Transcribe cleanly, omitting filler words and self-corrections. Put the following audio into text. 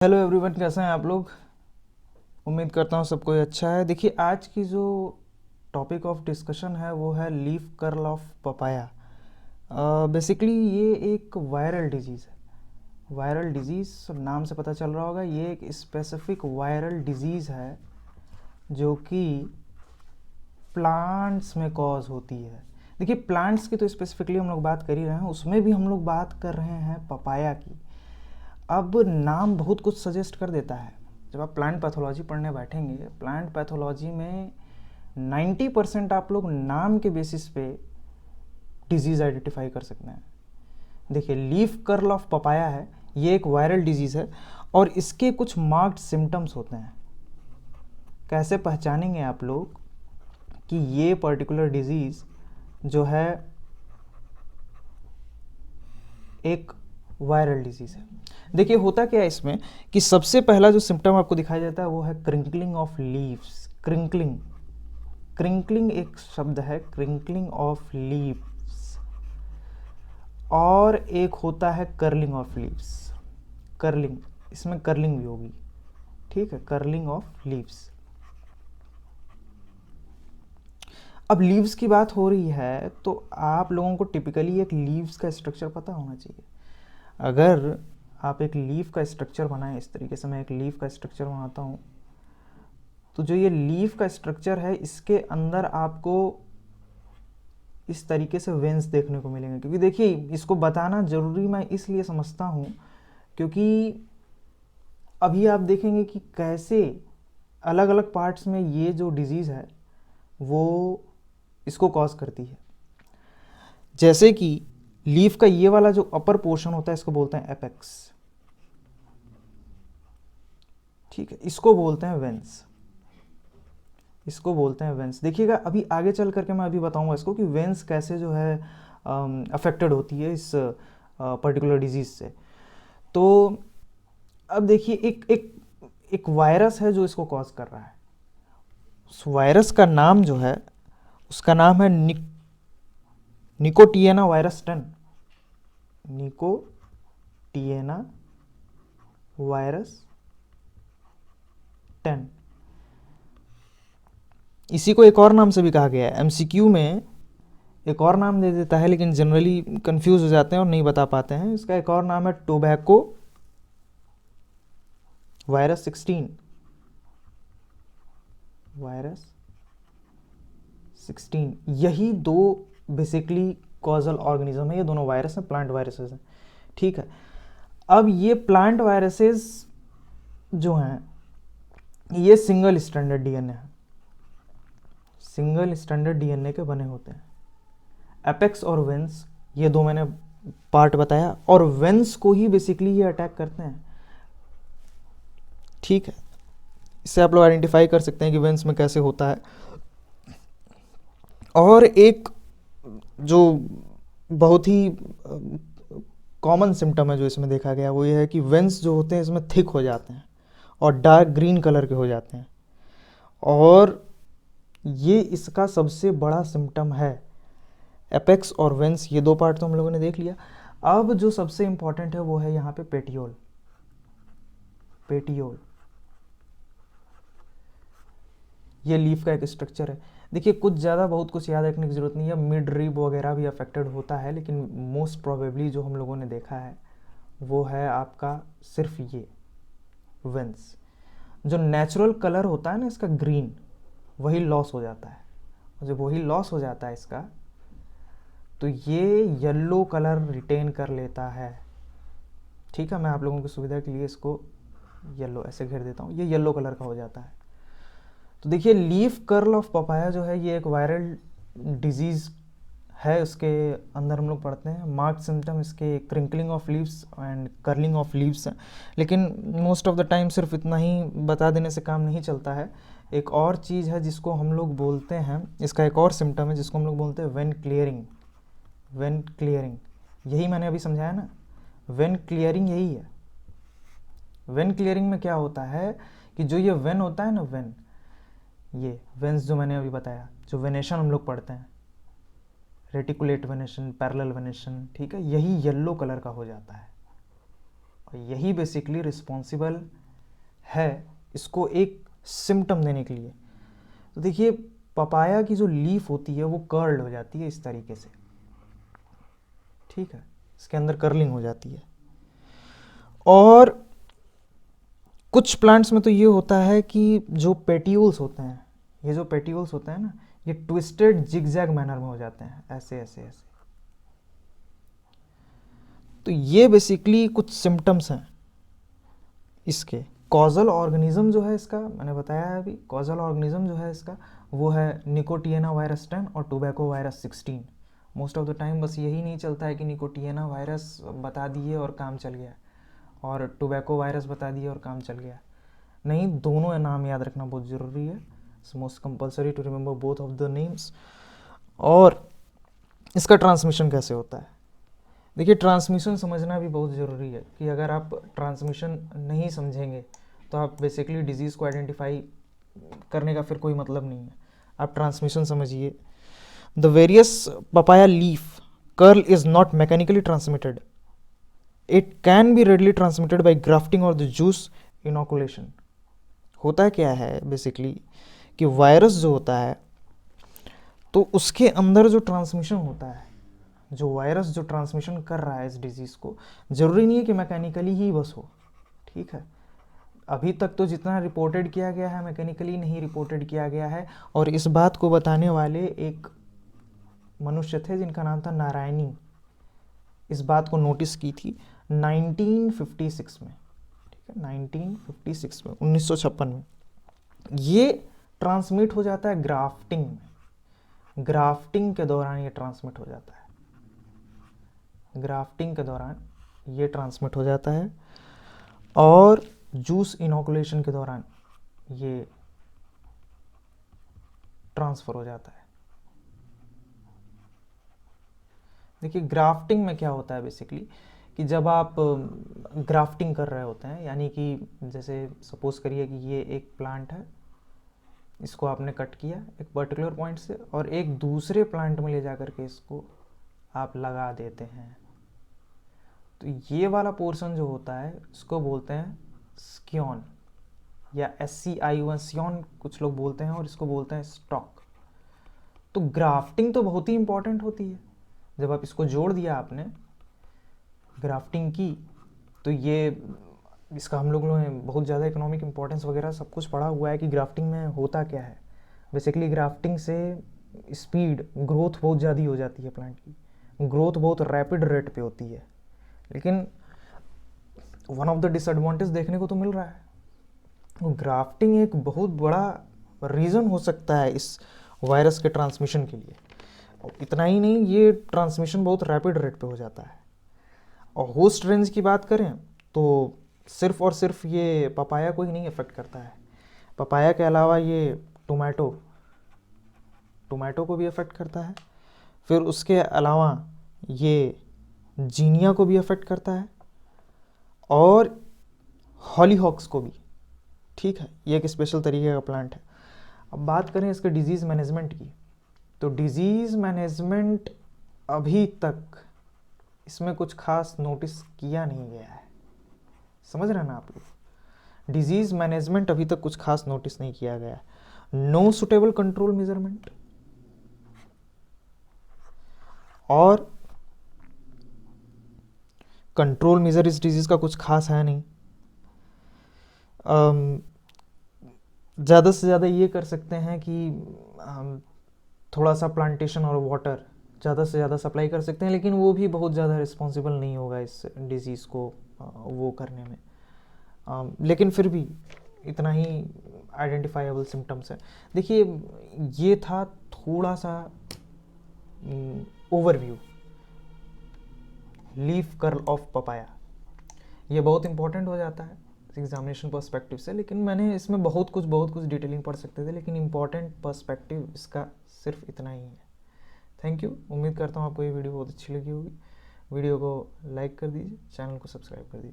Hello everyone, कैसे हैं आप लोग। उम्मीद करता हूँ सब कोई अच्छा है। देखिए, आज की जो टॉपिक ऑफ डिस्कशन है वो है leaf curl of papaya. Basically ये एक वायरल डिजीज़ है। वायरल डिजीज़ नाम से पता चल रहा होगा, ये एक स्पेसिफिक वायरल डिजीज़ है जो कि प्लांट्स में कॉज होती है। देखिए, प्लांट्स की तो स्पेसिफिकली हम लोग बात कर ही रहे हैं, उसमें भी हम लोग बात कर रहे हैं पपाया की। अब नाम बहुत कुछ सजेस्ट कर देता है। जब आप प्लांट पैथोलॉजी पढ़ने बैठेंगे, प्लांट पैथोलॉजी में 90% आप लोग नाम के बेसिस पे डिजीज़ आइडेंटिफाई कर सकते हैं। देखिए, लीफ कर्ल ऑफ पपाया है, ये एक वायरल डिजीज़ है और इसके कुछ मार्क्ड सिम्टम्स होते हैं। कैसे पहचानेंगे आप लोग कि ये पर्टिकुलर डिजीज़ जो है एक वायरल डिजीज़ है। देखिए, होता क्या है इसमें कि सबसे पहला जो सिम्टम आपको दिखाई देता है वो है क्रिंकलिंग ऑफ लीव्स। क्रिंकलिंग क्रिंकलिंग एक शब्द है, क्रिंकलिंग ऑफ लीव्स। और एक होता है कर्लिंग ऑफ लीव्स। कर्लिंग, इसमें कर्लिंग भी होगी, ठीक है, कर्लिंग ऑफ लीव्स। अब लीव्स की बात हो रही है तो आप लोगों को टिपिकली एक लीव्स का स्ट्रक्चर पता होना चाहिए। अगर आप एक लीफ का स्ट्रक्चर बनाएं, इस तरीके से मैं एक लीफ का स्ट्रक्चर बनाता हूँ, तो जो ये लीफ का स्ट्रक्चर है इसके अंदर आपको इस तरीके से वेंस देखने को मिलेंगे। क्योंकि देखिए, इसको बताना ज़रूरी मैं इसलिए समझता हूँ क्योंकि अभी आप देखेंगे कि कैसे अलग अलग पार्ट्स में ये जो डिजीज़ है वो इसको कॉज करती है। जैसे कि लीफ का ये वाला जो अपर पोर्शन होता है इसको बोलते हैं एपेक्स, ठीक है, इसको बोलते हैं वेंस। इसको बोलते हैं वेंस। देखिएगा, अभी आगे चल करके मैं अभी बताऊंगा इसको कि वेंस कैसे जो है अफेक्टेड होती है इस पर्टिकुलर डिजीज़ से। तो अब देखिए, एक एक एक वायरस है जो इसको कॉज कर रहा है। उस वायरस का नाम जो है उसका नाम है निकोटिएना वायरस 10। निकोटिएना वायरस 10। इसी को एक और नाम से भी कहा गया है। एमसीक्यू में एक और नाम दे देता है, लेकिन जनरली कंफ्यूज हो जाते हैं और नहीं बता पाते हैं। इसका एक और नाम है टोबैको वायरस 16। वायरस 16, यही दो बेसिकली कॉजल ऑर्गेनिज्म है। ये दोनों वायरस हैं, प्लांट वायरसेस हैं, ठीक है। अब ये प्लांट वायरसेस जो हैं ये सिंगल स्टैंडर्ड डीएनए है, सिंगल स्टैंडर्ड डीएनए के बने होते हैं। एपेक्स और वेंस, ये दो मैंने पार्ट बताया, और वेंस को ही बेसिकली ये अटैक करते हैं, ठीक है। इससे आप लोग आइडेंटिफाई कर सकते हैं कि वेंस में कैसे होता है। और एक जो बहुत ही कॉमन सिम्टम है जो इसमें देखा गया वो ये है कि वेंस जो होते हैं इसमें थिक हो जाते हैं और डार्क ग्रीन कलर के हो जाते हैं। और ये इसका सबसे बड़ा सिम्टम है। एपेक्स और वेंस, ये दो पार्ट तो हम लोगों ने देख लिया। अब जो सबसे इंपॉर्टेंट है वो है यहाँ पे पेटियोल। पेटियोल ये लीफ का एक स्ट्रक्चर है। देखिए, कुछ ज़्यादा बहुत कुछ याद रखने की ज़रूरत नहीं है। मिड रिब वगैरह भी अफेक्टेड होता है, लेकिन मोस्ट प्रोबेबली जो हम लोगों ने देखा है वो है आपका सिर्फ ये वेंस। जो नेचुरल कलर होता है ना इसका ग्रीन, वही लॉस हो जाता है। और जब वही लॉस हो जाता है इसका, तो ये येलो कलर रिटेन कर लेता है, ठीक है। मैं आप लोगों की सुविधा के लिए इसको येलो ऐसे घेर देता हूँ, ये येलो कलर का हो जाता है। तो देखिए, लीफ कर्ल ऑफ पपाया जो है ये एक वायरल डिजीज़ है। उसके अंदर हम लोग पढ़ते हैं मार्क्ड सिम्टम इसके crinkling of leaves and curling of leaves हैं। लेकिन मोस्ट ऑफ द टाइम सिर्फ इतना ही बता देने से काम नहीं चलता है। एक और चीज़ है जिसको हम लोग बोलते हैं, इसका एक और सिम्टम है जिसको हम लोग बोलते हैं वेन क्लियरिंग। वेन क्लियरिंग, यही मैंने अभी समझाया ना, वेन क्लियरिंग यही है। वेन क्लियरिंग में क्या होता है कि जो ये वेन होता है ना, वेन, ये वेंस जो मैंने अभी बताया, जो वेनेशन हम लोग पढ़ते हैं, रेटिकुलेट वेनेशन, पैरेलल वेनेशन, ठीक है, यही येलो कलर का हो जाता है। और यही बेसिकली रिस्पॉन्सिबल है इसको एक सिम्टम देने के लिए। तो देखिए पपाया की जो लीफ होती है वो कर्ल्ड हो जाती है इस तरीके से, ठीक है, इसके अंदर कर्लिंग हो जाती है। और कुछ प्लांट्स में तो ये होता है कि जो पेटियोल्स होते हैं, ये जो पेटियोल्स होते हैं ना, ये ट्विस्टेड जिगजैग मैनर में हो जाते हैं, ऐसे ऐसे ऐसे। तो ये बेसिकली कुछ सिम्टम्स हैं इसके। कॉजल ऑर्गेनिज्म जो है इसका, मैंने बताया है अभी, कॉजल ऑर्गेनिज्म जो है इसका वो है निकोटिएना वायरस 10 और tobacco virus 16। Most of the time बस यही नहीं चलता है कि निकोटिएना वायरस बता दिए और काम चल गया, और टोबैको वायरस बता दिए और काम चल गया। नहीं, दोनों नाम याद रखना बहुत ज़रूरी है। It's most compulsory to remember both of the names. और इसका ट्रांसमिशन कैसे होता है, देखिए ट्रांसमिशन समझना भी बहुत ज़रूरी है कि अगर आप ट्रांसमिशन नहीं समझेंगे तो आप बेसिकली डिजीज़ को आइडेंटिफाई करने का फिर कोई मतलब नहीं है। आप ट्रांसमिशन समझिए। The various papaya leaf curl is not mechanically transmitted, it can be readily transmitted by grafting और द जूस इनोकुलेशन। होता क्या है बेसिकली कि वायरस जो होता है तो उसके अंदर जो ट्रांसमिशन होता है, जो वायरस जो ट्रांसमिशन कर रहा है इस डिजीज़ को, ज़रूरी नहीं है कि मैकेनिकली ही बस हो, ठीक है। अभी तक तो जितना रिपोर्टेड किया गया है मैकेनिकली नहीं रिपोर्टेड किया गया है। और इस बात को बताने वाले एक मनुष्य थे जिनका नाम था नारायणी। इस बात को नोटिस की थी 1956 में, ठीक है, 1956 में, 1956 में। ये ट्रांसमिट हो जाता है ग्राफ्टिंग में, ग्राफ्टिंग के दौरान ये ट्रांसमिट हो जाता है, ग्राफ्टिंग के दौरान ये ट्रांसमिट हो जाता है। और जूस इनोकुलेशन के दौरान ये ट्रांसफ़र हो जाता है। देखिए ग्राफ्टिंग में क्या होता है बेसिकली कि जब आप ग्राफ्टिंग कर रहे होते हैं, यानी कि जैसे सपोज करिए कि ये एक प्लांट है, इसको आपने कट किया एक पर्टिकुलर पॉइंट से और एक दूसरे प्लांट में ले जा कर के इसको आप लगा देते हैं, तो ये वाला पोर्शन जो होता है इसको बोलते हैं स्क्योन या SCION, स्योन कुछ लोग बोलते हैं, और इसको बोलते हैं स्टॉक। तो ग्राफ्टिंग तो बहुत ही इंपॉर्टेंट होती है। जब आप इसको जोड़ दिया आपने, ग्राफ्टिंग की, तो ये इसका हम लोगों ने बहुत ज़्यादा इकोनॉमिक इंपॉर्टेंस वगैरह सब कुछ पढ़ा हुआ है कि ग्राफ्टिंग में होता क्या है। बेसिकली ग्राफ्टिंग से स्पीड, ग्रोथ बहुत ज़्यादा हो जाती है, प्लांट की ग्रोथ बहुत रैपिड रेट पे होती है। लेकिन वन ऑफ द डिसएडवांटेज देखने को तो मिल रहा है। ग्राफ्टिंग एक बहुत बड़ा रीज़न हो सकता है इस वायरस के ट्रांसमिशन के लिए। इतना ही नहीं, ये ट्रांसमिशन बहुत रैपिड रेट पे हो जाता है। और होस्ट रेंज की बात करें तो सिर्फ और सिर्फ ये पपाया को ही नहीं अफेक्ट करता है, पपाया के अलावा ये टोमेटो को भी अफेक्ट करता है। फिर उसके अलावा ये जीनिया को भी अफेक्ट करता है और हॉलीहॉक्स को भी, ठीक है। ये एक स्पेशल तरीके का प्लांट है। अब बात करें इसके डिजीज़ मैनेजमेंट की, तो डिजीज़ मैनेजमेंट अभी तक इसमें कुछ खास नोटिस किया नहीं गया है, समझ रहे हैं ना आप लोग। डिजीज़ मैनेजमेंट अभी तक कुछ खास नोटिस नहीं किया गया है। नो सुटेबल कंट्रोल मेजरमेंट, और कंट्रोल मेजर इस डिजीज़ का कुछ खास है नहीं। ज़्यादा से ज़्यादा ये कर सकते हैं कि थोड़ा सा प्लांटेशन और वाटर ज़्यादा से ज़्यादा सप्लाई कर सकते हैं, लेकिन वो भी बहुत ज़्यादा रिस्पॉन्सिबल नहीं होगा इस डिज़ीज़ को वो करने में। लेकिन फिर भी इतना ही आइडेंटिफाइबल सिम्टम्स है। देखिए ये था थोड़ा सा overview leaf curl of papaya. ये बहुत इंपॉर्टेंट हो जाता है एग्जामिनेशन पर्सपेक्टिव से, लेकिन मैंने इसमें बहुत कुछ डिटेलिंग पढ़ सकते थे, लेकिन इंपॉर्टेंट पर्सपेक्टिव इसका सिर्फ इतना ही है। Thank you. उम्मीद करता हूँ आपको ये वीडियो बहुत अच्छी लगी होगी। वीडियो को लाइक कर दीजिए, चैनल को सब्सक्राइब कर दीजिए।